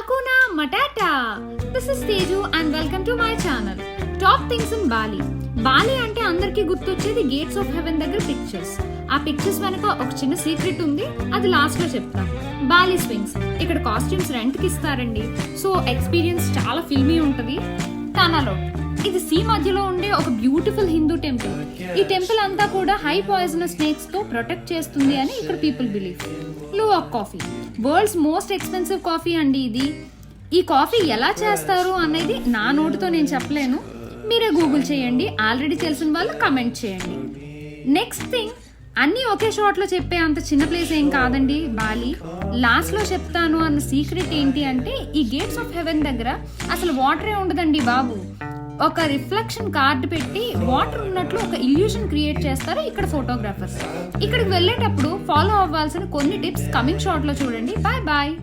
Hakuna Matata! This is Teju and welcome to my channel. Top things in Bali. Bali అంటే అందరికీ గుర్తొచ్చేది gates of haven దగ్గర pictures. ఆ pictures వెనక ఒక చిన్న సీక్రెట్ ఉంది, అది లాస్ట్ లో చెప్తాం. బాలి స్వింగ్స్, ఇక్కడ కాస్ట్యూమ్స్ రెంట్ కి ఇస్తారండి, సో ఎక్స్పీరియన్స్ చాలా ఫిల్మీ ఉంటది. తానాలో ఇది సీ మధ్యలో ఉండే ఒక బ్యూటిఫుల్ హిందూ టెంపుల్. ఈ టెంపుల్ అంతా కూడా హై పాయిజనస్ స్నేక్స్ తో ప్రొటెక్ట్ చేస్తుంది అని ఇక్కడ people believe. Luwak coffee, world's most expensive coffee అండి ఇది. ఈ కాఫీ ఎలా చేస్తారు అనేది నా నోటితో నేను చెప్పలేను, మీరే గూగుల్ చేయండి. ఆల్రెడీ తెలిసిన వాళ్ళు కమెంట్ చేయండి. నెక్స్ట్ థింగ్, అన్నీ ఒకే షాట్లో చెప్పే అంత చిన్న ప్లేస్ ఏం కాదండి బాలి. లాస్ట్లో చెప్తాను అన్న సీక్రెట్ ఏంటి అంటే, ఈ గేట్స్ ఆఫ్ హెవెన్ దగ్గర అసలు వాటరే ఉండదండి బాబు. ఒక రిఫ్లెక్షన్ కార్డ్ పెట్టి వాటర్ ఉన్నట్లు ఒక ఇల్యూషన్ క్రియేట్ చేస్తారు ఇక్కడ ఫోటోగ్రాఫర్స్. ఇక్కడికి వెళ్ళేటప్పుడు ఫాలో అవ్వాల్సిన కొన్ని టిప్స్ కమింగ్ షార్ట్లో చూడండి. Bye bye.